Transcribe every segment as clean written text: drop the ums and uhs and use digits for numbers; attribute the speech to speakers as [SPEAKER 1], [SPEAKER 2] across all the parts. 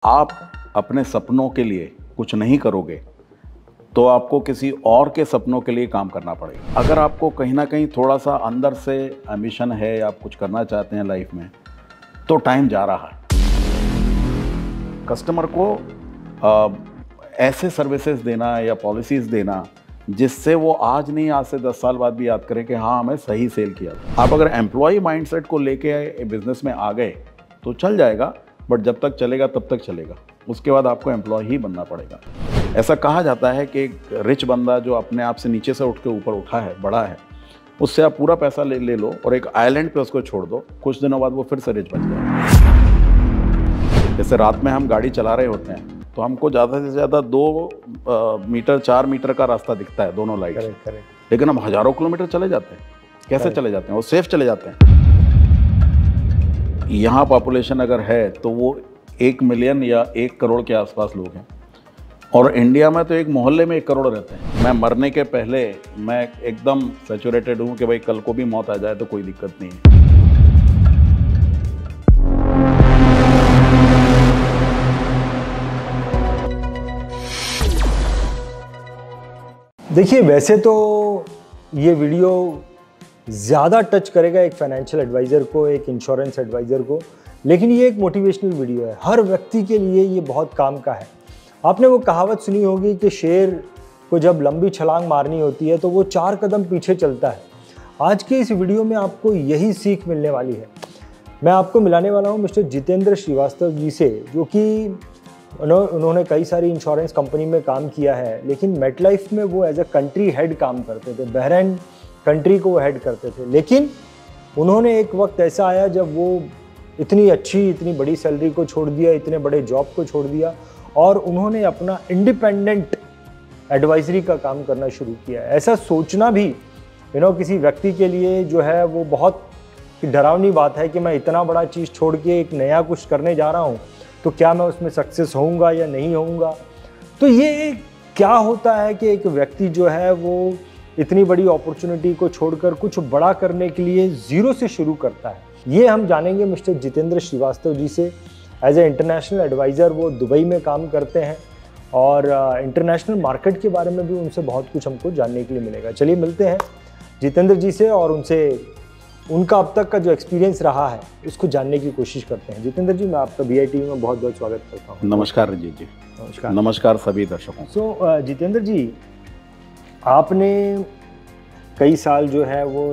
[SPEAKER 1] आप अपने सपनों के लिए कुछ नहीं करोगे तो आपको किसी और के सपनों के लिए काम करना पड़ेगा। अगर आपको कहीं ना कहीं थोड़ा सा अंदर से एम्बिशन है, आप कुछ करना चाहते हैं लाइफ में, तो टाइम जा रहा है। कस्टमर को ऐसे सर्विसेज देना या पॉलिसीज़ देना जिससे वो आज नहीं, आज से 10 साल बाद भी याद करें कि हाँ, हमें सही सेल किया था। आप अगर एम्प्लॉय माइंडसेट को लेके बिजनेस में आ गए तो चल जाएगा, बट जब तक चलेगा तब तक चलेगा, उसके बाद आपको एम्प्लॉय ही बनना पड़ेगा। ऐसा कहा जाता है कि एक रिच बंदा जो अपने आप से नीचे से उठ के ऊपर उठा है, बड़ा है, उससे आप पूरा पैसा ले लो और एक आइलैंड पे उसको छोड़ दो, कुछ दिनों बाद वो फिर से रिच बन जाएगा। जैसे रात में हम गाड़ी चला रहे होते हैं तो हमको ज़्यादा से ज़्यादा 2 मीटर 4 मीटर का रास्ता दिखता है, दोनों लाइट, लेकिन हम हज़ारों किलोमीटर चले जाते हैं। कैसे चले जाते हैं? वो सेफ चले जाते हैं। यहाँ पॉपुलेशन अगर है तो वो 1 मिलियन या 1 करोड़ के आसपास लोग हैं, और इंडिया में तो एक मोहल्ले में 1 करोड़ रहते हैं। मैं मरने के पहले मैं एकदम सैचुरेटेड हूँ कि भाई कल को भी मौत आ जाए तो कोई दिक्कत नहीं है।
[SPEAKER 2] देखिए, वैसे तो ये वीडियो ज़्यादा टच करेगा एक फाइनेंशियल एडवाइज़र को, एक इंश्योरेंस एडवाइज़र को, लेकिन ये एक मोटिवेशनल वीडियो है। हर व्यक्ति के लिए ये बहुत काम का है। आपने वो कहावत सुनी होगी कि शेर को जब लंबी छलांग मारनी होती है तो वो 4 कदम पीछे चलता है। आज के इस वीडियो में आपको यही सीख मिलने वाली है। मैं आपको मिलाने वाला हूँ मिस्टर जितेंद्र श्रीवास्तव जी से, जो कि उन्होंने कई सारी इंश्योरेंस कंपनी में काम किया है, लेकिन मेटलाइफ में वो एज अ कंट्री हेड काम करते थे। बहरीन कंट्री को वो हेड करते थे, लेकिन उन्होंने एक वक्त ऐसा आया जब वो इतनी अच्छी, इतनी बड़ी सैलरी को छोड़ दिया, इतने बड़े जॉब को छोड़ दिया, और उन्होंने अपना इंडिपेंडेंट एडवाइजरी का काम करना शुरू किया। ऐसा सोचना भी किसी व्यक्ति के लिए जो है वो बहुत डरावनी बात है कि मैं इतना बड़ा चीज़ छोड़ के एक नया कुछ करने जा रहा हूँ, तो क्या मैं उसमें सक्सेस होऊंगा या नहीं होऊंगा। तो ये क्या होता है कि एक व्यक्ति जो है वो इतनी बड़ी अपॉर्चुनिटी को छोड़कर कुछ बड़ा करने के लिए ज़ीरो से शुरू करता है। ये हम जानेंगे मिस्टर जितेंद्र श्रीवास्तव जी से। एज ए इंटरनेशनल एडवाइज़र वो दुबई में काम करते हैं, और इंटरनेशनल मार्केट के बारे में भी उनसे बहुत कुछ हमको जानने के लिए मिलेगा। चलिए मिलते हैं जितेंद्र जी से और उनसे उनका अब तक का जो एक्सपीरियंस रहा है उसको जानने की कोशिश करते हैं। जितेंद्र जी, मैं आपका BI TV में बहुत बहुत स्वागत करता हूँ।
[SPEAKER 1] नमस्कार रंजीत जी। नमस्कार। नमस्कार सभी दर्शकों।
[SPEAKER 2] सो जितेंद्र जी, आपने कई साल जो है वो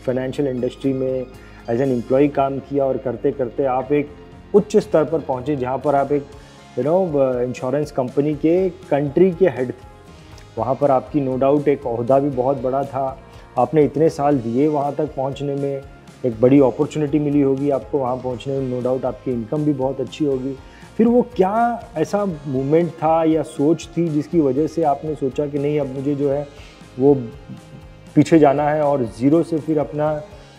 [SPEAKER 2] फाइनेंशियल इंडस्ट्री में एज एन एम्प्लॉय काम किया, और करते करते आप एक उच्च स्तर पर पहुँचे जहाँ पर आप एक इंश्योरेंस कंपनी के कंट्री के हेड थे। वहाँ पर आपकी नो डाउट एक ओहदा भी बहुत बड़ा था। आपने इतने साल दिए वहाँ तक पहुँचने में, एक बड़ी अपॉर्चुनिटी मिली होगी आपको वहाँ पहुँचने में, नो डाउट आपकी इनकम भी बहुत अच्छी होगी। फिर वो क्या ऐसा मूवमेंट था या सोच थी जिसकी वजह से आपने सोचा कि नहीं, अब मुझे जो है वो पीछे जाना है और ज़ीरो से फिर अपना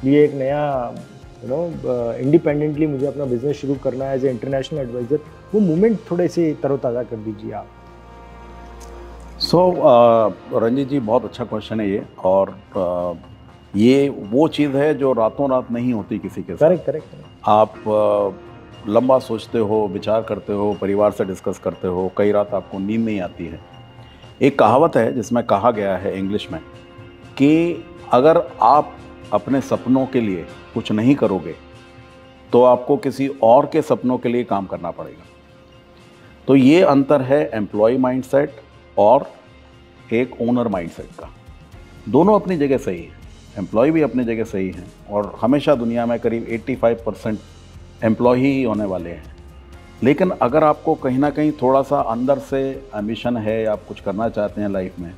[SPEAKER 2] लिए एक नया इंडिपेंडेंटली मुझे अपना बिजनेस शुरू करना है एज ए इंटरनेशनल एडवाइज़र। वो मूवमेंट थोड़े से तरोताज़ा कर दीजिए आप।
[SPEAKER 1] रंजीत जी, बहुत अच्छा क्वेश्चन है ये, और ये वो चीज़ है जो रातों रात नहीं होती किसी के साथ।
[SPEAKER 2] करेक्ट।
[SPEAKER 1] आप लंबा सोचते हो, विचार करते हो, परिवार से डिस्कस करते हो, कई रात आपको नींद नहीं आती है। एक कहावत है जिसमें कहा गया है इंग्लिश में कि अगर आप अपने सपनों के लिए कुछ नहीं करोगे तो आपको किसी और के सपनों के लिए काम करना पड़ेगा। तो ये अंतर है एम्प्लॉय माइंडसेट और एक ओनर माइंडसेट का। दोनों अपनी जगह सही है, एम्प्लॉय भी अपनी जगह सही है, और हमेशा दुनिया में करीब 85% एम्प्लॉय ही होने वाले हैं। लेकिन अगर आपको कहीं ना कहीं थोड़ा सा अंदर से एम्बिशन है, आप कुछ करना चाहते हैं लाइफ में,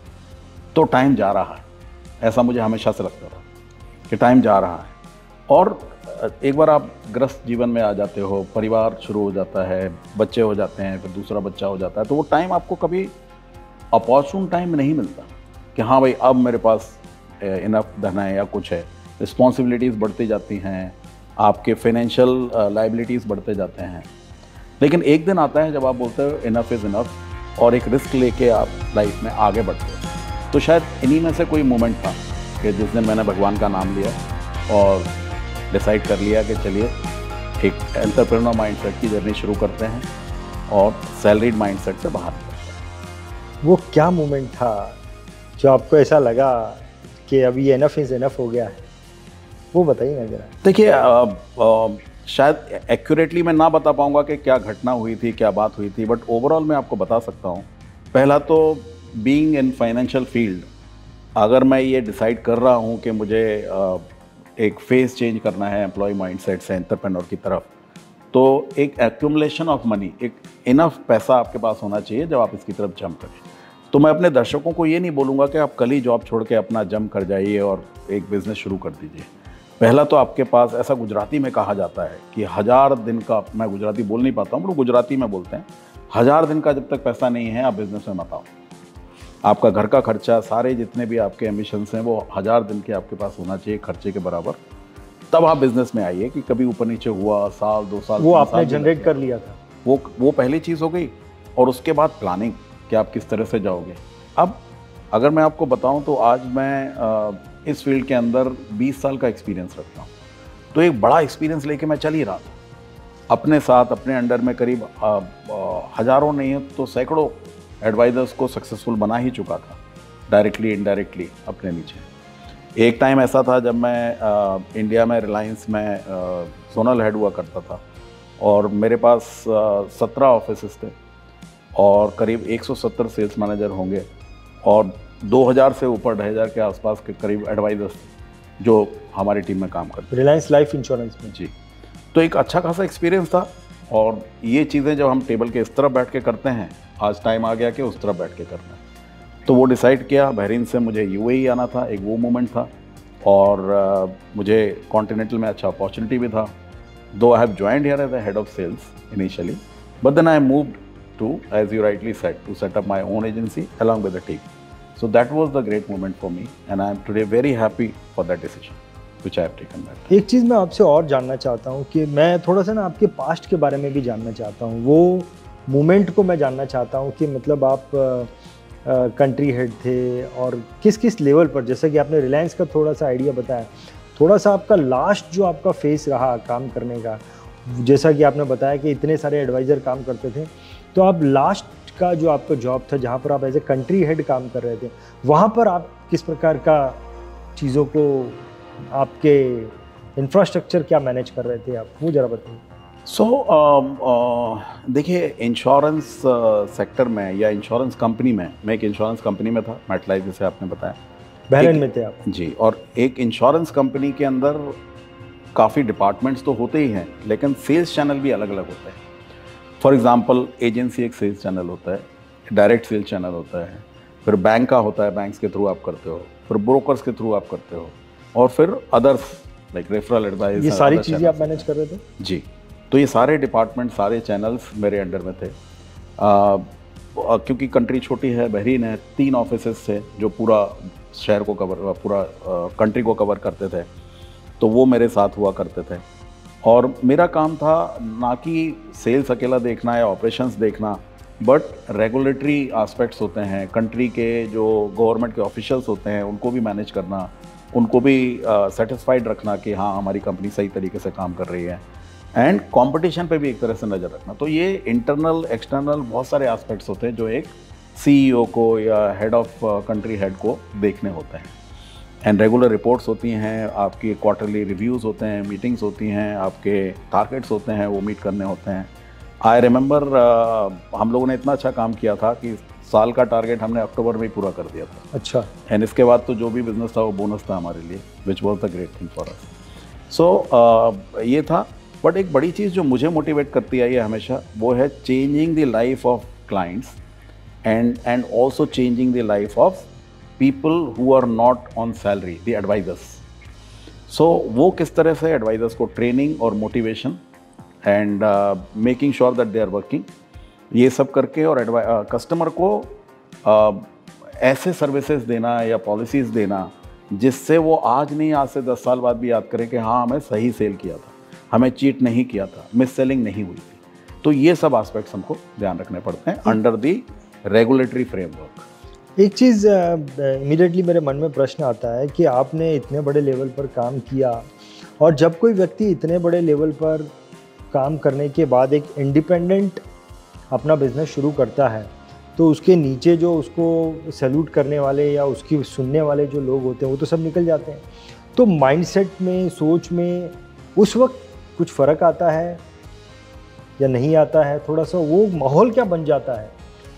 [SPEAKER 1] तो टाइम जा रहा है। ऐसा मुझे हमेशा से लगता था कि टाइम जा रहा है। और एक बार आप ग्रस्त जीवन में आ जाते हो, परिवार शुरू हो जाता है, बच्चे हो जाते हैं, फिर दूसरा बच्चा हो जाता है, तो वो टाइम आपको कभी अपॉर्चुन टाइम नहीं मिलता कि हाँ भाई अब मेरे पास इनफ धन है या कुछ है। रिस्पॉन्सिबिलिटीज़ बढ़ती जाती हैं, आपके फाइनेंशियल लाइबिलिटीज़ बढ़ते जाते हैं। लेकिन एक दिन आता है जब आप बोलते हो इनफ इज़ इनफ, और एक रिस्क लेके आप लाइफ में आगे बढ़ते हो। तो शायद इन्हीं में से कोई मोमेंट था कि जिस दिन मैंने भगवान का नाम लिया और डिसाइड कर लिया कि चलिए एक एंटरप्रेन्योर माइंडसेट की जर्नी शुरू करते हैं और सैलरीड माइंडसेट से बाहर निकल।
[SPEAKER 2] वो क्या मोमेंट था जो आपको ऐसा लगा कि अभी एनफ इज एनफ हो गया है, वो बताइए ना जरा।
[SPEAKER 1] देखिए, शायद एक्यूरेटली मैं ना बता पाऊंगा कि क्या घटना हुई थी, क्या बात हुई थी, बट ओवरऑल मैं आपको बता सकता हूँ। पहला तो बीइंग इन फाइनेंशियल फील्ड, अगर मैं ये डिसाइड कर रहा हूँ कि मुझे एक फेस चेंज करना है एम्प्लॉय माइंडसेट से एंटरप्रेन्योर की तरफ, तो एक एक्यूमुलेशन ऑफ मनी, एक इनफ पैसा आपके पास होना चाहिए जब आप इसकी तरफ जंप करें। तो मैं अपने दर्शकों को ये नहीं बोलूँगा कि आप कल ही जॉब छोड़ के अपना जंप कर जाइए और एक बिज़नेस शुरू कर दीजिए। पहला तो आपके पास, ऐसा गुजराती में कहा जाता है कि 1000 दिन का, मैं गुजराती बोल नहीं पाता हूँ बट गुजराती में बोलते हैं, 1000 दिन का जब तक पैसा नहीं है आप बिज़नेस में मत आओ। आपका घर का खर्चा, सारे जितने भी आपके एमिशंस हैं, वो 1000 दिन के आपके पास होना चाहिए खर्चे के बराबर, तब आप बिज़नेस में आइए। कि कभी ऊपर नीचे हुआ, साल 2 साल,
[SPEAKER 2] वो आपने जनरेट कर लिया था,
[SPEAKER 1] वो पहली चीज़ हो गई। और उसके बाद प्लानिंग कि आप किस तरह से जाओगे। अब अगर मैं आपको बताऊं तो आज मैं इस फील्ड के अंदर 20 साल का एक्सपीरियंस रखता हूं, तो एक बड़ा एक्सपीरियंस लेके मैं चल ही रहा था। अपने साथ, अपने अंडर में करीब हज़ारों नहीं तो सैकड़ों एडवाइज़र्स को सक्सेसफुल बना ही चुका था, डायरेक्टली इनडायरेक्टली अपने नीचे। एक टाइम ऐसा था जब मैं इंडिया में रिलायंस में जोनल हेड हुआ करता था और मेरे पास 17 ऑफिसेस थे और करीब 170 सेल्स मैनेजर होंगे और 2000 से ऊर 2500 के आसपास के करीब एडवाइजर्स जो हमारी टीम में काम करते।
[SPEAKER 2] रिलायंस लाइफ इंश्योरेंस में।
[SPEAKER 1] जी, तो एक अच्छा खासा एक्सपीरियंस था। और ये चीज़ें जब हम टेबल के इस तरफ बैठ के करते हैं, आज टाइम आ गया कि उस तरफ बैठ के करना है। तो वो डिसाइड किया, बहरीन से मुझे यूएई आना था, एक वो मोमेंट था। और मुझे कॉन्टिनेंटल में अच्छा अपॉर्चुनिटी भी था, though I have joined here as a head of sales initially, but then I moved to, as you rightly said, to set up my own agency along with the team. So that was the great moment for me and I am today very happy for that decision which I have taken that.
[SPEAKER 2] एक चीज़ मैं आपसे और जानना चाहता हूँ कि मैं थोड़ा सा ना आपके पास्ट के बारे में भी जानना चाहता हूँ, वो मोमेंट को मैं जानना चाहता हूँ कि मतलब आप कंट्री हेड थे और किस किस लेवल पर, जैसे कि आपने रिलायंस का थोड़ा सा आइडिया बताया, थोड़ा सा आपका लास्ट जो आपका फेस रहा काम करने का, जैसा कि आपने बताया कि इतने सारे एडवाइज़र काम करते थे, तो आप लास्ट का जो आपका जॉब था जहाँ पर आप एज ए कंट्री हेड काम कर रहे थे, वहाँ पर आप किस प्रकार का चीज़ों को, आपके इंफ्रास्ट्रक्चर क्या मैनेज कर रहे थे आप, वो ज़रा बताइए।
[SPEAKER 1] देखिए, इंश्योरेंस सेक्टर में या इंश्योरेंस कंपनी में, मैं एक इंश्योरेंस कंपनी में था, मेटलाइफ जैसे आपने बताया,
[SPEAKER 2] बहरीन में थे आप।
[SPEAKER 1] जी, और एक इंश्योरेंस कंपनी के अंदर काफ़ी डिपार्टमेंट्स तो होते ही हैं, लेकिन सेल्स चैनल भी अलग अलग होते हैं। फॉर एग्जांपल, एजेंसी एक सेल्स चैनल होता है, डायरेक्ट सेल्स चैनल होता है, फिर बैंक का होता है, बैंक्स के थ्रू आप करते हो, फिर ब्रोकर्स के थ्रू आप करते हो, और फिर अदर्स लाइक रेफरल एडवाइस।
[SPEAKER 2] ये सारी चीज़ें आप मैनेज कर रहे थे?
[SPEAKER 1] जी, तो ये सारे डिपार्टमेंट, सारे चैनल्स मेरे अंडर में थे। क्योंकि कंट्री छोटी है, बहरीन है, 3 ऑफिसेस थे जो पूरा शहर को कवर, पूरा कंट्री को कवर करते थे, तो वो मेरे साथ हुआ करते थे। और मेरा काम था ना कि सेल्स अकेला देखना या ऑपरेशंस देखना, बट रेगुलेटरी एस्पेक्ट्स होते हैं, कंट्री के जो गवर्नमेंट के ऑफिशियल्स होते हैं उनको भी मैनेज करना, उनको भी सेटिस्फाइड रखना कि हाँ हमारी कंपनी सही तरीके से काम कर रही है, एंड कंपटीशन पे भी एक तरह से नज़र रखना। तो ये इंटरनल एक्सटर्नल बहुत सारे एस्पेक्ट्स होते हैं जो एक CEO को या हेड ऑफ कंट्री हेड को देखने होते हैं। एंड रेगुलर रिपोर्ट्स होती हैं, आपकी क्वार्टरली रिव्यूज़ होते हैं, मीटिंग्स होती हैं, आपके टारगेट्स होते हैं, वो मीट करने होते हैं। आई रिमेंबर हम लोगों ने इतना अच्छा काम किया था कि साल का टारगेट हमने अक्टूबर में ही पूरा कर दिया था।
[SPEAKER 2] अच्छा।
[SPEAKER 1] एंड इसके बाद तो जो भी बिजनेस था वो बोनस था हमारे लिए, which was the great thing for us. So ये था। बट एक बड़ी चीज़ जो मुझे मोटिवेट करती आई है हमेशा, वो है changing the life of clients and also changing the life of people who are not on salary, the advisors. So वो किस तरह से एडवाइजर्स को ट्रेनिंग और motivation and making sure that they are working, ये सब करके, और कस्टमर को ऐसे सर्विसेज देना या पॉलिसीज़ देना जिससे वो आज नहीं, आज से 10 साल बाद भी याद करें कि हाँ हमें सही सेल किया था, हमें चीट नहीं किया था, मिस सेलिंग नहीं हुई थी। तो ये सब एस्पेक्ट्स हमको ध्यान रखने पड़ते हैं अंडर द रेगुलेटरी फ्रेमवर्क।
[SPEAKER 2] एक चीज़ इमीडिएटली मेरे मन में प्रश्न आता है कि आपने इतने बड़े लेवल पर काम किया, और जब कोई व्यक्ति इतने बड़े लेवल पर काम करने के बाद एक इंडिपेंडेंट अपना बिजनेस शुरू करता है तो उसके नीचे जो उसको सैल्यूट करने वाले या उसकी सुनने वाले जो लोग होते हैं वो तो सब निकल जाते हैं। तो माइंडसेट में, सोच में उस वक्त कुछ फ़र्क आता है या नहीं आता है? थोड़ा सा वो माहौल क्या बन जाता है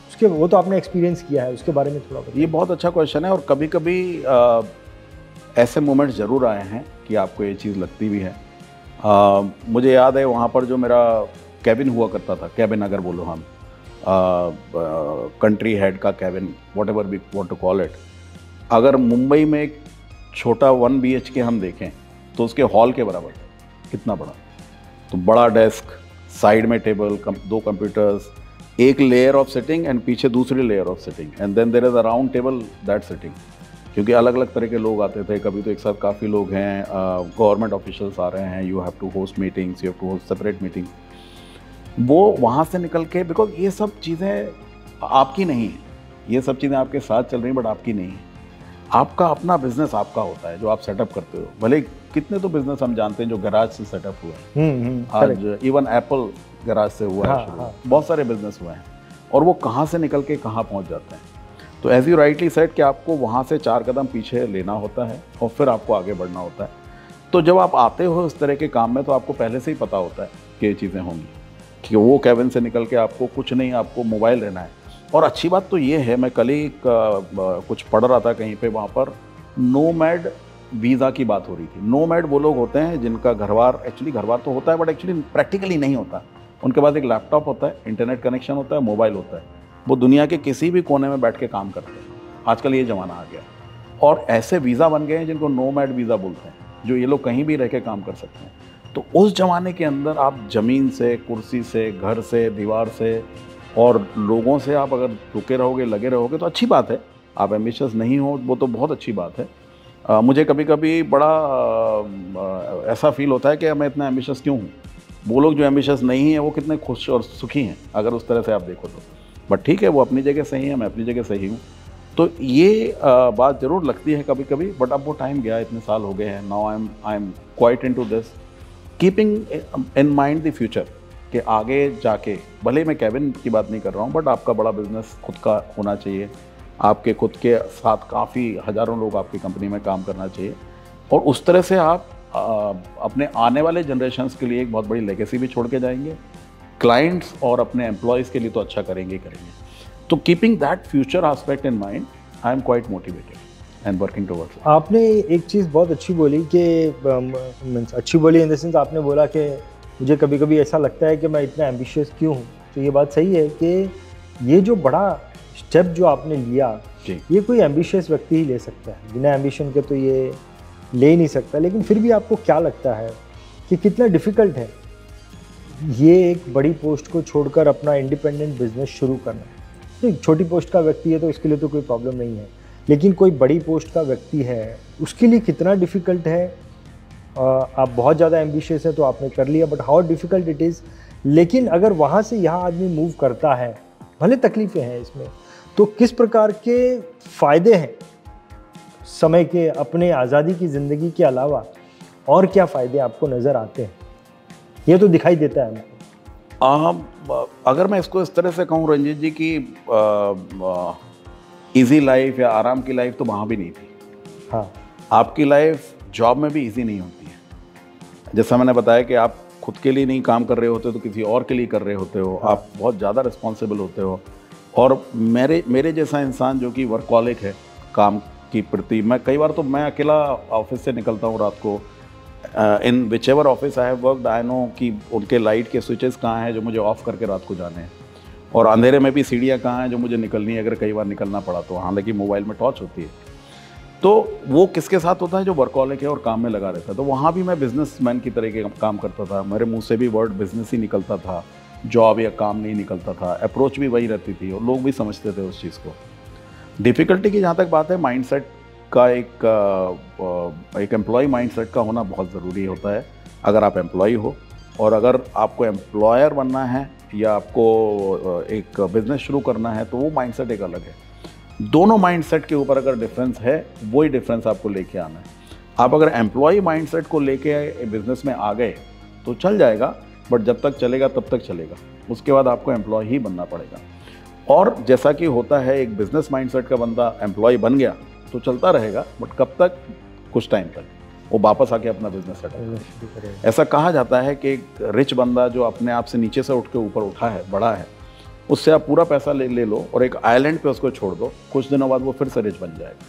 [SPEAKER 2] उसके, वो तो आपने एक्सपीरियंस किया है, उसके बारे में थोड़ा बताइए।
[SPEAKER 1] ये बहुत अच्छा क्वेश्चन है और कभी कभी ऐसे मोमेंट्स ज़रूर आए हैं कि आपको ये चीज़ लगती भी है। मुझे याद है वहाँ पर जो मेरा कैबिन हुआ करता था, कैबिन अगर बोलो हम, कंट्री हेड का cabin, whatever we want to call it, अगर मुंबई में एक छोटा 1 BHK हम देखें तो उसके हॉल के बराबर है, कितना बड़ा। तो बड़ा डेस्क, साइड में टेबल, 2 कंप्यूटर्स, एक लेयर ऑफ सिटिंग एंड पीछे दूसरी layer of sitting, and then there is a round table that sitting, क्योंकि अलग अलग तरह के लोग आते थे। कभी तो एक साथ काफ़ी लोग हैं, गवर्नमेंट ऑफिशियल्स आ रहे हैं, you have to host meetings, you have to host separate meeting. वो वहाँ से निकल के, बिकॉज ये सब चीज़ें आपकी नहीं है, ये सब चीज़ें आपके साथ चल रही बट आपकी नहीं है। आपका अपना बिजनेस आपका होता है जो आप सेटअप करते हो। भले कितने तो बिजनेस हम जानते हैं जो गैराज से सेटअप हुआ है, आज इवन एप्पल गैराज से हुआ है शुरू, बहुत सारे बिजनेस हुए हैं, और वो कहाँ से निकल के कहाँ पहुँच जाते हैं। तो एज यू राइटली सेड कि आपको वहाँ से 4 कदम पीछे लेना होता है और फिर आपको आगे बढ़ना होता है। तो जब आप आते हो इस तरह के काम में तो आपको पहले से ही पता होता है कि ये चीज़ें होंगी, कि वो कैबिन से निकल के आपको कुछ नहीं, आपको मोबाइल लेना है। और अच्छी बात तो ये है, मैं कल ही कुछ पढ़ रहा था कहीं पे, वहाँ पर नोमैड वीज़ा की बात हो रही थी। नोमैड वो लोग होते हैं जिनका घरबार, एक्चुअली घरबार तो होता है बट एक्चुअली प्रैक्टिकली नहीं होता। उनके पास एक लैपटॉप होता है, इंटरनेट कनेक्शन होता है, मोबाइल होता है, वो दुनिया के किसी भी कोने में बैठ के काम करते हैं। आजकल ये ज़माना आ गया और ऐसे वीज़ा बन गए हैं जिनको नोमैड वीज़ा बोलते हैं, जो ये लोग कहीं भी रह के काम कर सकते हैं। तो उस ज़माने के अंदर आप ज़मीन से, कुर्सी से, घर से, दीवार से और लोगों से आप अगर रुके रहोगे, लगे रहोगे तो अच्छी बात है। आप एम्बिशियस नहीं हो वो तो बहुत अच्छी बात है। मुझे कभी कभी बड़ा ऐसा फील होता है कि मैं इतना एम्बिशियस क्यों हूँ। वो लोग जो एम्बिशियस नहीं है वो कितने खुश और सुखी हैं अगर उस तरह से आप देखो तो। बट ठीक है, वो अपनी जगह सही है, मैं अपनी जगह सही हूँ। तो ये बात ज़रूर लगती है कभी कभी, बट अब वो टाइम गया, इतने साल हो गए हैं। Now I am quite into this, keeping in mind the future, कि आगे जाके भले मैं कैबिन की बात नहीं कर रहा हूँ, बट आपका बड़ा बिजनेस खुद का होना चाहिए, आपके खुद के साथ काफ़ी हज़ारों लोग आपकी कंपनी में काम करना चाहिए, और उस तरह से आप अपने आने वाले जनरेशन्स के लिए एक बहुत बड़ी लेगेसी भी छोड़ के जाएंगे। क्लाइंट्स और अपने एम्प्लॉयज़ के लिए तो अच्छा करेंगे ही करेंगे। तो keeping that future aspect in mind, I am quite motivated and working towards.
[SPEAKER 2] आपने एक चीज़ बहुत अच्छी बोली कि अच्छी बोली इन द सेंस, आपने बोला कि मुझे कभी कभी ऐसा लगता है कि मैं इतना एम्बिशियस क्यों हूँ। तो ये बात सही है कि ये जो बड़ा स्टेप जो आपने लिया, ये कोई एम्बिशियस व्यक्ति ही ले सकता है, बिना एम्बिशन के तो ये ले ही नहीं सकता। लेकिन फिर भी आपको क्या लगता है कि कितना डिफ़िकल्ट है ये एक बड़ी पोस्ट को छोड़कर अपना इंडिपेंडेंट बिजनेस शुरू करना? एक छोटी पोस्ट का व्यक्ति है तो इसके लिए तो कोई प्रॉब्लम नहीं है, लेकिन कोई बड़ी पोस्ट का व्यक्ति है उसके लिए कितना डिफ़िकल्ट है? आप बहुत ज़्यादा एम्बिशियस है तो आपने कर लिया, but how difficult it is. लेकिन अगर वहाँ से यहाँ आदमी मूव करता है, भले तकलीफ़ें हैं इसमें, तो किस प्रकार के फ़ायदे हैं समय के, अपने आज़ादी की ज़िंदगी के अलावा और क्या फ़ायदे आपको नज़र आते हैं? ये तो दिखाई देता है हमको।
[SPEAKER 1] अगर मैं इसको इस तरह से कहूँ रंजीत जी कि इजी लाइफ या आराम की लाइफ तो वहाँ भी नहीं थी।
[SPEAKER 2] हाँ,
[SPEAKER 1] आपकी लाइफ जॉब में भी इजी नहीं होती है। जैसा मैंने बताया कि आप खुद के लिए नहीं काम कर रहे होते तो किसी और के लिए कर रहे होते हो। हाँ। आप बहुत ज़्यादा रिस्पॉन्सिबल होते हो। और मेरे जैसा इंसान जो कि वर्कहॉलिक है काम की प्रति, मैं कई बार तो मैं अकेला ऑफिस से निकलता हूँ रात को। In whichever office I have worked, I know कि उनके लाइट के स्विचेस कहाँ हैं जो मुझे ऑफ़ करके रात को जाने हैं, और अंधेरे में भी सीढ़ियाँ कहाँ हैं जो मुझे निकलनी है अगर कई बार निकलना पड़ा तो। हालांकि मोबाइल में टॉर्च होती है। तो वो किसके साथ होता है? जो वर्कहॉलिक है और काम में लगा रहता है। तो वहाँ भी मैं बिजनेसमैन की तरह के काम करता था। मेरे मुंह से भी वर्ड बिजनेस ही निकलता था, जॉब या काम नहीं निकलता था। अप्रोच भी वही रहती थी और लोग भी समझते थे उस चीज़ को। डिफ़िकल्टी की जहाँ तक बात है, माइंडसेट का एक एम्प्लॉय माइंडसेट का होना बहुत ज़रूरी होता है अगर आप एम्प्लॉय हो। और अगर आपको एम्प्लॉयर बनना है या आपको एक बिज़नेस शुरू करना है तो वो माइंडसेट एक अलग है। दोनों माइंडसेट के ऊपर अगर डिफरेंस है, वही डिफरेंस आपको लेके आना है। आप अगर एम्प्लॉय माइंडसेट को लेके बिजनेस में आ गए तो चल जाएगा, बट जब तक चलेगा तब तक चलेगा। उसके बाद आपको एम्प्लॉय ही बनना पड़ेगा। और जैसा कि होता है, एक बिजनेस माइंडसेट का बंदा एम्प्लॉय बन गया तो चलता रहेगा, बट कब तक? कुछ टाइम तक वो वापस आके अपना बिजनेस सेटअप करेगा। ऐसा कहा जाता है कि एक रिच बंदा जो अपने आप से नीचे से उठ के ऊपर उठा है, बड़ा है, उससे आप पूरा पैसा ले लो और एक आइलैंड पे उसको छोड़ दो, कुछ दिनों बाद वो फिर से रिच बन जाएगा,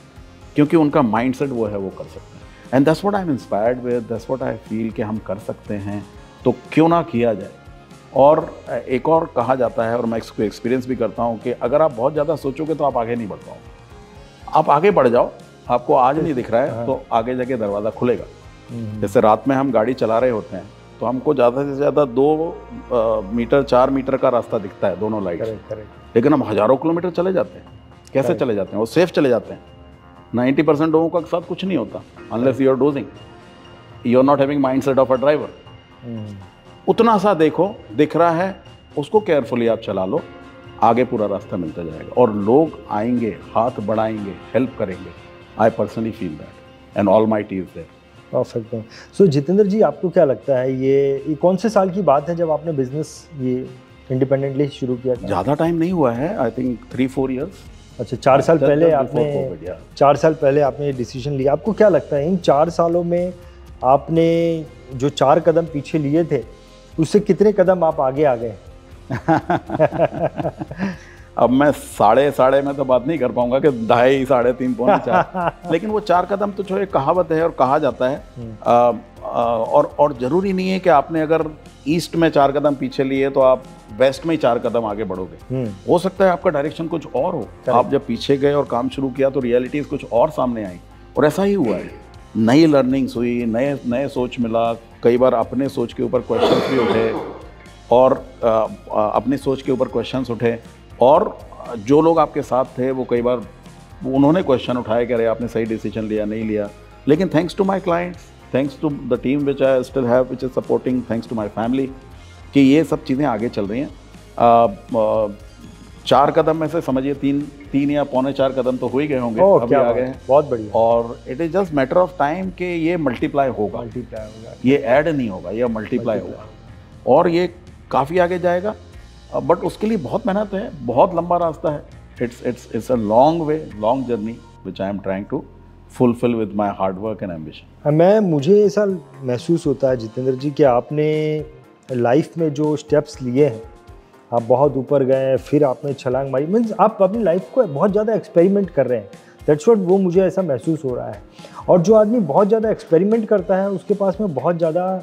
[SPEAKER 1] क्योंकि उनका माइंडसेट वो है, वो कर सकते हैं। And that's what I am inspired with, that's what I feel कि हम कर सकते हैं, तो क्यों ना किया जाए। और एक और कहा जाता है, और मैं इसको एक्सपीरियंस भी करता हूँ, कि अगर आप बहुत ज़्यादा सोचोगे तो आप आगे नहीं बढ़ पाओगे। आप आगे बढ़ जाओ, आपको आज नहीं दिख रहा है तो आगे जाके दरवाज़ा खुलेगा। जैसे रात में हम गाड़ी चला रहे होते हैं तो हमको ज़्यादा से ज़्यादा 2 मीटर 4 मीटर का रास्ता दिखता है, दोनों लाइट, लेकिन हम हज़ारों किलोमीटर चले जाते हैं। कैसे चले जाते हैं? वो सेफ चले जाते हैं। 90% लोगों का साथ कुछ नहीं होता, unless you are dozing, you are not having mindset of a driver. उतना सा देखो, दिख रहा है, उसको केयरफुली आप चला लो, आगे पूरा रास्ता मिलता जाएगा और लोग आएंगे, हाथ बढ़ाएंगे, हेल्प करेंगे। I personally feel that and almighty is there.
[SPEAKER 2] Perfect. So Jitendra ji, आपको क्या लगता है ये कौन से साल की बात है जब आपने बिजनेस ये इंडिपेंडेंटली शुरू किया था?
[SPEAKER 1] ज़्यादा टाइम नहीं हुआ है, आई थिंक 3-4 ईयर्स।
[SPEAKER 2] अच्छा, 4 साल पहले आपने 4 साल पहले आपने ये डिसीजन लिया। आपको क्या लगता है इन 4 सालों में आपने जो 4 कदम पीछे लिए थे, उससे कितने कदम आप आगे आ गए?
[SPEAKER 1] अब मैं साढ़े में तो बात नहीं कर पाऊंगा कि 2.5, 3.5, पौने 4, लेकिन वो 4 कदम तो जो एक कहावत है और कहा जाता है। और ज़रूरी नहीं है कि आपने अगर ईस्ट में 4 कदम पीछे लिए तो आप वेस्ट में ही 4 कदम आगे बढ़ोगे। हो सकता है आपका डायरेक्शन कुछ और हो, आप जब पीछे गए और काम शुरू किया तो रियलिटीज़ कुछ और सामने आई, और ऐसा ही हुआ है। नई लर्निंग्स हुई, नए सोच मिला, कई बार अपने सोच के ऊपर क्वेश्चंस भी उठे, और अपनी सोच के ऊपर क्वेश्चंस उठे, और जो लोग आपके साथ थे वो कई बार उन्होंने क्वेश्चन उठाए कि अरे आपने सही डिसीजन लिया, नहीं लिया। लेकिन thanks to my clients, thanks to the team which I still have, which is supporting, thanks to my family, कि ये सब चीज़ें आगे चल रही हैं। 4 कदम में से समझिए 3 या पौने 4 कदम तो हो ही गए होंगे, अभी आ गए हैं।
[SPEAKER 2] बहुत बढ़िया।
[SPEAKER 1] और it is just matter of time कि ये मल्टीप्लाई होगा, ये ऐड नहीं होगा, ये मल्टीप्लाई होगा, और ये काफ़ी आगे जाएगा। बट उसके लिए बहुत मेहनत है, बहुत लंबा रास्ता है। It's a long way, long journey which I am trying to fulfil with my hard work and ambition.
[SPEAKER 2] मुझे ऐसा महसूस होता है जितेंद्र जी कि आपने लाइफ में जो स्टेप्स लिए हैं, आप बहुत ऊपर गए, फिर आपने छलांग मारी, मीन्स आप अपनी लाइफ को बहुत ज़्यादा एक्सपेरिमेंट कर रहे हैं। दैट्स व्हाट, वो मुझे ऐसा महसूस हो रहा है। और जो आदमी बहुत ज़्यादा एक्सपेरिमेंट करता है उसके पास में बहुत ज़्यादा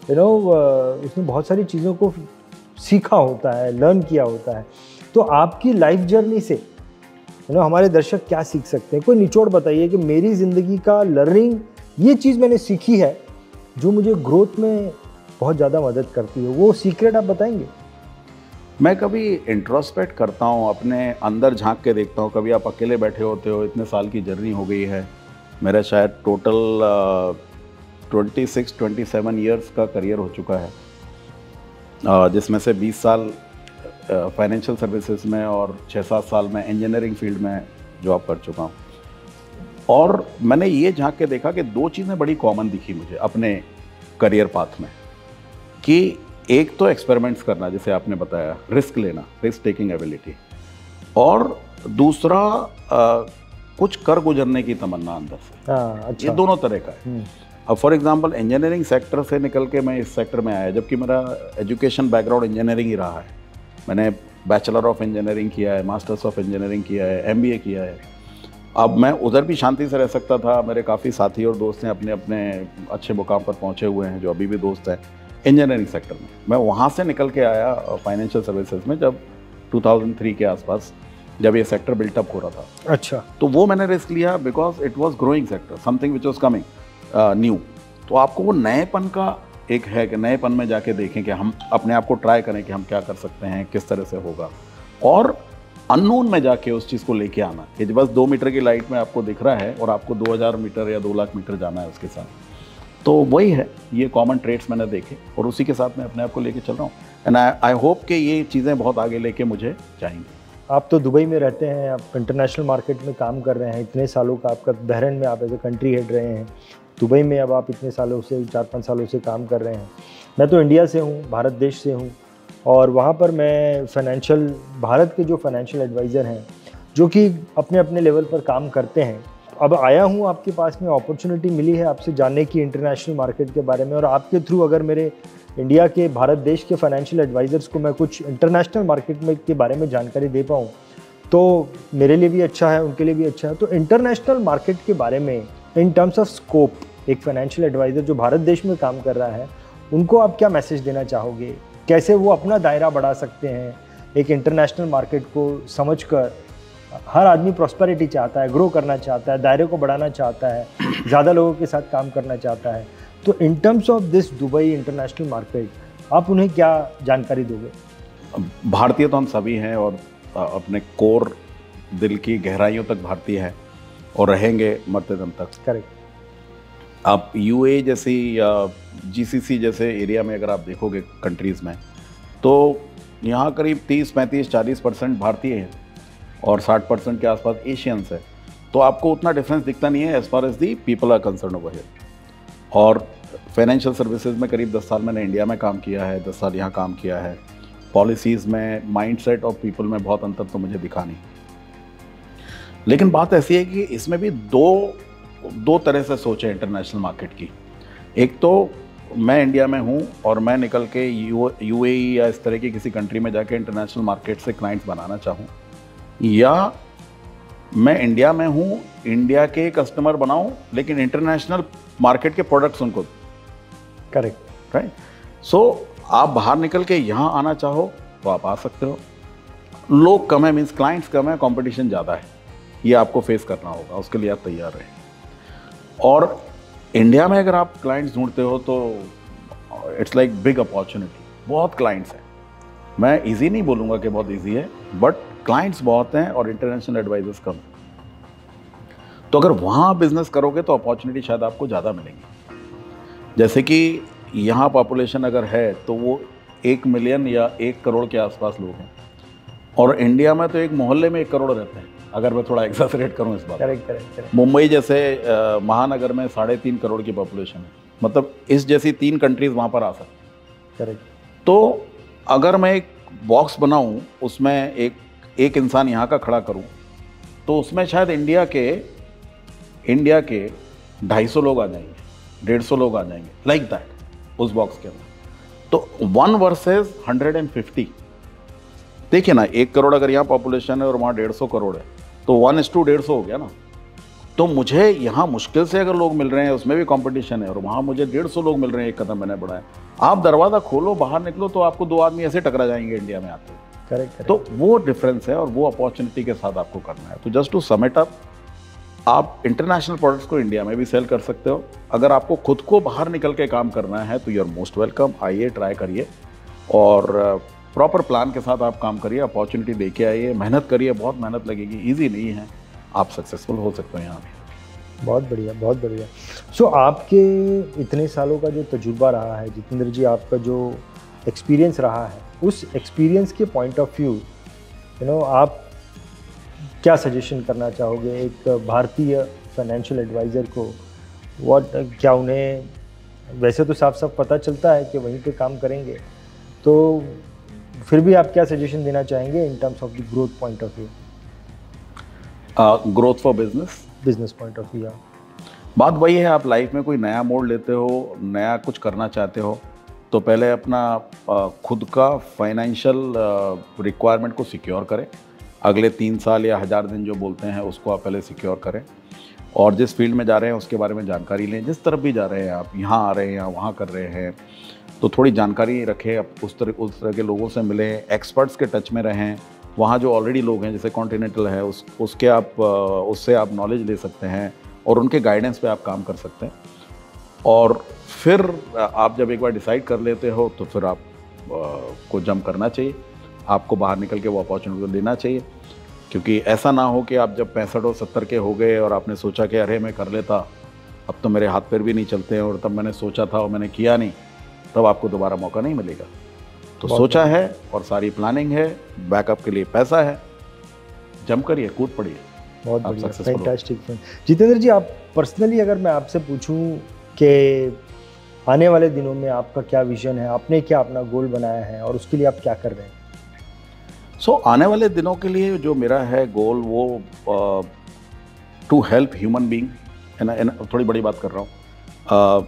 [SPEAKER 2] उसने बहुत सारी चीज़ों को सीखा होता है, लर्न किया होता है। तो आपकी लाइफ जर्नी से हमारे दर्शक क्या सीख सकते हैं? कोई निचोड़ बताइए कि मेरी ज़िंदगी का लर्निंग, ये चीज़ मैंने सीखी है जो मुझे ग्रोथ में बहुत ज़्यादा मदद करती है, वो सीक्रेट आप बताएंगे?
[SPEAKER 1] मैं कभी इंट्रोस्पेक्ट करता हूँ, अपने अंदर झांक के देखता हूँ। कभी आप अकेले बैठे होते हो, इतने साल की जर्नी हो गई है, मेरा शायद टोटल 26-27 ईयर्स का करियर हो चुका है, जिसमें से 20 साल फाइनेंशियल सर्विसेज में और 6-7 साल में इंजीनियरिंग फील्ड में जॉब कर चुका हूँ। और मैंने ये झांक के देखा कि 2 चीज़ें बड़ी कॉमन दिखी मुझे अपने करियर पाथ में, कि एक तो एक्सपेरिमेंट्स करना, जैसे आपने बताया, रिस्क लेना, रिस्क टेकिंग एबिलिटी, और दूसरा कुछ कर गुजरने की तमन्ना अंदर से। अच्छा। ये दोनों तरह का है। अब फॉर एग्जांपल इंजीनियरिंग सेक्टर से निकल के मैं इस सेक्टर में आया, जबकि मेरा एजुकेशन बैकग्राउंड इंजीनियरिंग ही रहा है। मैंने बैचलर ऑफ इंजीनियरिंग किया है, मास्टर्स ऑफ इंजीनियरिंग किया है, MBA किया है। अब मैं उधर भी शांति से रह सकता था, मेरे काफ़ी साथी और दोस्त हैं अपने अपने अच्छे मुकाम पर पहुँचे हुए हैं, जो अभी भी दोस्त हैं इंजीनियरिंग सेक्टर में। मैं वहाँ से निकल के आया फाइनेंशियल सर्विसेज में, जब 2003 के आसपास, जब ये सेक्टर बिल्टअप हो रहा था।
[SPEAKER 2] अच्छा।
[SPEAKER 1] तो वो मैंने रिस्क लिया because it was growing sector, something which was coming new. तो आपको वो नएपन का एक है कि नएपन में जाके देखें कि हम अपने आप को ट्राई करें कि हम क्या कर सकते हैं, किस तरह से होगा, और अननोन में जाके उस चीज़ को लेके आना कि बस 2 मीटर की लाइट में आपको दिख रहा है और आपको 2000 मीटर या 2 लाख मीटर जाना है उसके साथ। तो वही है, ये कॉमन ट्रेड्स मैंने देखे और उसी के साथ मैं अपने आप को लेके चल रहा हूँ। एंड आई होप कि ये चीज़ें बहुत आगे लेके मुझे जाएंगी।
[SPEAKER 2] आप तो दुबई में रहते हैं, आप इंटरनेशनल मार्केट में काम कर रहे हैं, इतने सालों का आपका, बहरीन में आप एज ए कंट्री हेड रहे हैं, दुबई में अब आप इतने सालों से 4-5 सालों से काम कर रहे हैं। मैं तो इंडिया से हूँ, भारत देश से हूँ, और वहाँ पर मैं भारत के जो फाइनेंशियल एडवाइज़र हैं, जो कि अपने अपने लेवल पर काम करते हैं, अब आया हूँ आपके पास में, अपॉर्चुनिटी मिली है आपसे जानने की इंटरनेशनल मार्केट के बारे में, और आपके थ्रू अगर मेरे इंडिया के, भारत देश के फाइनेंशियल एडवाइज़र्स को मैं कुछ इंटरनेशनल मार्केट में के बारे में जानकारी दे पाऊँ तो मेरे लिए भी अच्छा है, उनके लिए भी अच्छा है। तो इंटरनेशनल मार्केट के बारे में इन टर्म्स ऑफ स्कोप, एक फाइनेंशियल एडवाइज़र जो भारत देश में काम कर रहा है, उनको आप क्या मैसेज देना चाहोगे? कैसे वो अपना दायरा बढ़ा सकते हैं एक इंटरनेशनल मार्केट को समझकर? हर आदमी प्रॉस्पेरिटी चाहता है, ग्रो करना चाहता है, दायरे को बढ़ाना चाहता है, ज़्यादा लोगों के साथ काम करना चाहता है। तो in terms of this Dubai international market आप उन्हें क्या जानकारी दोगे?
[SPEAKER 1] भारतीय तो हम सभी हैं और अपने कोर दिल की गहराइयों तक भारतीय है और रहेंगे मरते दम तक।
[SPEAKER 2] करेक्ट।
[SPEAKER 1] आप यूए जैसी या जीसीसी जैसे एरिया में अगर आप देखोगे कंट्रीज़ में, तो यहाँ करीब 30, 35, 40% भारतीय हैं और 60% के आसपास एशियंस है। तो आपको उतना डिफरेंस दिखता नहीं है as far as the people are concern over here. और फाइनेंशियल सर्विसेज में करीब 10 साल मैंने इंडिया में काम किया है, 10 साल यहाँ काम किया है। पॉलिसीज़ में, माइंडसेट ऑफ पीपल में बहुत अंतर तो मुझे दिखा नहीं। लेकिन बात ऐसी है कि इसमें भी दो तरह से सोच है इंटरनेशनल मार्केट की। एक तो मैं इंडिया में हूँ और मैं निकल के यूएई या इस तरह की किसी कंट्री में जाके इंटरनेशनल मार्केट से क्लाइंट्स बनाना चाहूँ, या मैं इंडिया में हूँ, इंडिया के कस्टमर बनाऊँ लेकिन इंटरनेशनल मार्केट के प्रोडक्ट्स उनको।
[SPEAKER 2] करेक्ट।
[SPEAKER 1] राइट। सो आप बाहर निकल के यहाँ आना चाहो तो आप आ सकते हो। लोग कम है, मीन्स क्लाइंट्स कम है, कंपटीशन ज़्यादा है, ये आपको फेस करना होगा, उसके लिए आप तैयार रहें। और इंडिया में अगर आप क्लाइंट्स ढूंढते हो तो इट्स लाइक बिग अपॉर्चुनिटी, बहुत क्लाइंट्स हैं। मैं इजी नहीं बोलूँगा कि बहुत इजी है, बट क्लाइंट्स बहुत हैं और इंटरनेशनल एडवाइजर्स कम हैं। तो अगर वहाँ बिजनेस करोगे तो अपॉर्चुनिटी शायद आपको ज़्यादा मिलेंगी। जैसे कि यहाँ पॉपुलेशन अगर है तो वो 1 मिलियन या 1 करोड़ के आसपास लोग हैं, और इंडिया में तो एक मोहल्ले में 1 करोड़ रहते हैं, अगर मैं थोड़ा एक्सेसरेट करूँ इस बात।
[SPEAKER 2] करेक्ट।
[SPEAKER 1] मुंबई जैसे महानगर में 3.5 करोड़ की पॉपुलेशन है, मतलब इस जैसी 3 कंट्रीज़ वहाँ पर आ सकती।
[SPEAKER 2] करेक्ट।
[SPEAKER 1] तो अगर मैं एक बॉक्स बनाऊँ, उसमें एक इंसान यहाँ का खड़ा करूँ, तो उसमें शायद इंडिया के 250 लोग आ जाएंगे, 150 लोग आ जाएंगे, लाइक दैट, उस बॉक्स के अंदर। तो 1 वर्सेस 150, देखिए ना, 1 करोड़ अगर यहाँ पॉपुलेशन है और वहाँ 150 करोड़ है, तो 1:150 हो गया ना। तो मुझे यहाँ मुश्किल से अगर लोग मिल रहे हैं, उसमें भी कंपटीशन है, और वहाँ मुझे 150 लोग मिल रहे हैं, एक कदम मैंने बढ़ाया। आप दरवाज़ा खोलो, बाहर निकलो तो आपको 2 आदमी ऐसे टकरा जाएंगे इंडिया में आते।
[SPEAKER 2] करेक्ट।
[SPEAKER 1] तो वो डिफरेंस है और वो अपॉर्चुनिटी के साथ आपको करना है। तो just to sum it up, आप इंटरनेशनल प्रोडक्ट्स को इंडिया में भी सेल कर सकते हो। अगर आपको खुद को बाहर निकल के काम करना है तो यू आर मोस्ट वेलकम, आइए, ट्राई करिए और प्रॉपर प्लान के साथ आप काम करिए, अपॉर्चुनिटी लेके आइए, मेहनत करिए, बहुत मेहनत लगेगी, ईजी नहीं है, आप सक्सेसफुल हो सकते हो यहाँ भी।
[SPEAKER 2] बहुत बढ़िया, बहुत बढ़िया। सो आपके इतने सालों का जो तजुर्बा रहा है जितेंद्र जी, आपका जो एक्सपीरियंस रहा है, उस एक्सपीरियंस के पॉइंट ऑफ व्यू आप क्या सजेशन करना चाहोगे एक भारतीय फाइनेंशियल एडवाइज़र को? क्या उन्हें, वैसे तो साफ साफ पता चलता है कि वहीं पे काम करेंगे, तो फिर भी आप क्या सजेशन देना चाहेंगे in terms of the growth point of view?
[SPEAKER 1] Growth for business
[SPEAKER 2] point of view.
[SPEAKER 1] बात वही है, आप लाइफ में कोई नया मोड़ लेते हो, नया कुछ करना चाहते हो, तो पहले अपना खुद का फाइनेंशियल रिक्वायरमेंट को सिक्योर करें। अगले 3 साल या 1000 दिन जो बोलते हैं उसको आप पहले सिक्योर करें, और जिस फील्ड में जा रहे हैं उसके बारे में जानकारी लें। जिस तरफ भी जा रहे हैं आप, यहाँ आ रहे हैं या वहाँ कर रहे हैं, तो थोड़ी जानकारी रखें, आप उस तरह के लोगों से मिलें, एक्सपर्ट्स के टच में रहें। वहाँ जो ऑलरेडी लोग हैं, जैसे कॉन्टिनेंटल है, उससे आप नॉलेज ले सकते हैं और उनके गाइडेंस पे आप काम कर सकते हैं। और फिर आप जब एक बार डिसाइड कर लेते हो तो फिर आप को जंप करना चाहिए, आपको बाहर निकल के वो अपॉर्चुनिटी को लेना चाहिए। क्योंकि ऐसा ना हो कि आप जब 65 और 70 के हो गए और आपने सोचा कि अरे मैं कर लेता, अब तो मेरे हाथ पैर भी नहीं चलते हैं, और तब मैंने सोचा था और मैंने किया नहीं, तब आपको दोबारा मौका नहीं मिलेगा। तो सोचा है और सारी प्लानिंग है, बैकअप के लिए पैसा है, जंप करिए, कूद पड़िए,
[SPEAKER 2] बहुत बढ़िया, फैंटास्टिक। जितेंद्र जी, आप पर्सनली अगर मैं आपसे पूछूं कि आने वाले दिनों में आपका क्या विजन है, आपने क्या अपना गोल बनाया है और उसके लिए आप क्या कर रहे हैं?
[SPEAKER 1] आने वाले दिनों के लिए जो मेरा है गोल, वो टू हेल्प ह्यूमन बीइंग है ना, थोड़ी बड़ी बात कर रहा हूँ।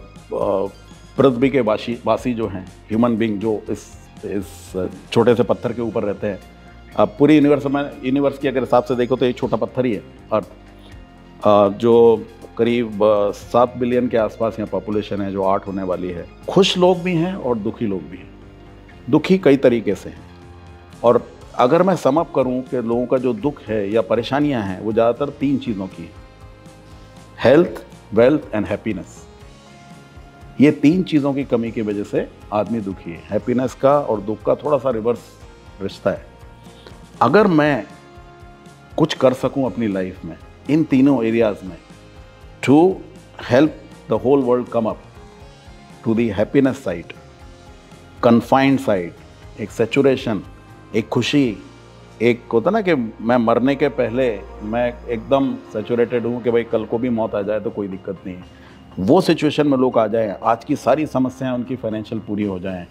[SPEAKER 1] पृथ्वी के वासी जो हैं, ह्यूमन बीइंग जो इस छोटे से पत्थर के ऊपर रहते हैं। अब पूरी यूनिवर्स के अगर हिसाब से देखो तो एक छोटा पत्थर ही है अर्थ, जो करीब 7 बिलियन के आसपास यहाँ पॉपुलेशन है, जो 8 होने वाली है। खुश लोग भी हैं और दुखी लोग भी हैं। दुखी कई तरीके से हैं, और अगर मैं सम अप करूं कि लोगों का जो दुख है या परेशानियां हैं वो ज़्यादातर 3 चीज़ों की हैं: हेल्थ, वेल्थ एंड हैप्पीनेस। ये 3 चीज़ों की कमी की वजह से आदमी दुखी है। हैप्पीनेस का और दुख का थोड़ा सा रिवर्स रिश्ता है। अगर मैं कुछ कर सकूं अपनी लाइफ में इन तीनों एरियाज़ में, to help the whole world come up to the happiness side, confined side, एक सेचुरेशन, एक खुशी, एक होता ना कि मैं मरने के पहले मैं एकदम सेचुरेटेड हूँ कि भाई कल को भी मौत आ जाए तो कोई दिक्कत नहीं है, वो सिचुएशन में लोग आ जाएं, आज की सारी समस्याएं उनकी फाइनेंशियल पूरी हो जाएं,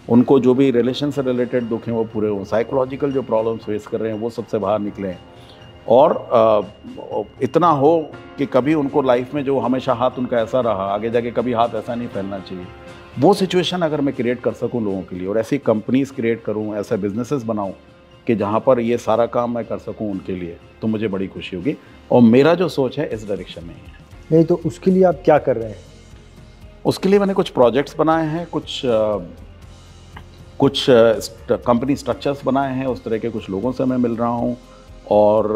[SPEAKER 1] उनको जो भी रिलेशन से रिलेटेड दुख हैं वो पूरे हों, साइकोलॉजिकल जो प्रॉब्लम्स फेस कर रहे हैं वो सबसे बाहर निकलें, और इतना हो कि कभी उनको लाइफ में जो हमेशा हाथ उनका ऐसा रहा, आगे जाके कभी हाथ ऐसा नहीं फैलना चाहिए। वो सिचुएशन अगर मैं क्रिएट कर सकूं लोगों के लिए, और ऐसी कंपनीज क्रिएट करूं, ऐसे बिजनेसेस बनाऊं कि जहां पर ये सारा काम मैं कर सकूं उनके लिए, तो मुझे बड़ी खुशी होगी। और मेरा जो सोच है इस डायरेक्शन में ही है।
[SPEAKER 2] नहीं तो उसके लिए आप क्या कर रहे हैं?
[SPEAKER 1] उसके लिए मैंने कुछ प्रोजेक्ट्स बनाए हैं, कुछ कंपनी स्ट्रक्चर्स बनाए हैं, उस तरह के कुछ लोगों से मैं मिल रहा हूँ, और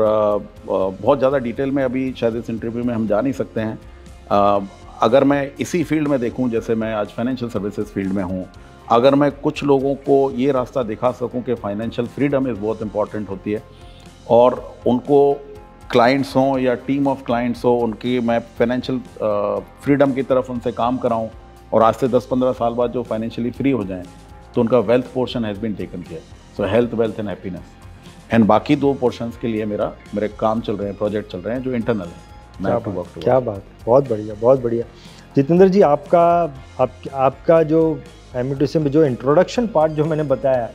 [SPEAKER 1] बहुत ज़्यादा डिटेल में अभी शायद इस इंटरव्यू में हम जा नहीं सकते हैं। अगर मैं इसी फील्ड में देखूं, जैसे मैं आज फाइनेंशियल सर्विसेज फील्ड में हूं, अगर मैं कुछ लोगों को ये रास्ता दिखा सकूं कि फाइनेंशियल फ्रीडम इज़ बहुत इंपॉर्टेंट होती है, और उनको क्लाइंट्स हों या टीम ऑफ क्लाइंट्स हो, उनकी मैं फाइनेंशियल फ्रीडम की तरफ उनसे काम कराऊं, और आज से 10-15 साल बाद जो फाइनेंशियली फ्री हो जाएं तो उनका wealth portion has been taken care. So health, wealth and happiness, and बाकी 2 पोर्शंस के लिए मेरे काम चल रहे हैं, प्रोजेक्ट चल रहे हैं जो इंटरनल है।
[SPEAKER 2] क्या बात है, बहुत बढ़िया, बहुत बढ़िया। जितेंद्र जी, आपका जो एमिटेशन में जो इंट्रोडक्शन पार्ट जो मैंने बताया,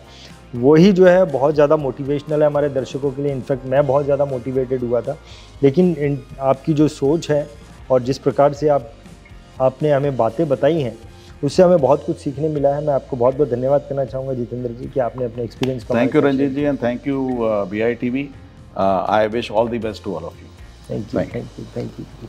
[SPEAKER 2] वही जो है बहुत ज़्यादा मोटिवेशनल है हमारे दर्शकों के लिए। इनफैक्ट मैं बहुत ज़्यादा मोटिवेटेड हुआ था, लेकिन आपकी जो सोच है और जिस प्रकार से आपने हमें बातें बताई हैं, उससे हमें बहुत कुछ सीखने मिला है। मैं आपको बहुत बहुत धन्यवाद करना चाहूँगा जितेंद्र जी कि आपने अपने एक्सपीरियंस को।
[SPEAKER 1] Thank you Ranjit ji, and thank you BITV। I wish all the best to all of you.
[SPEAKER 2] Thank you.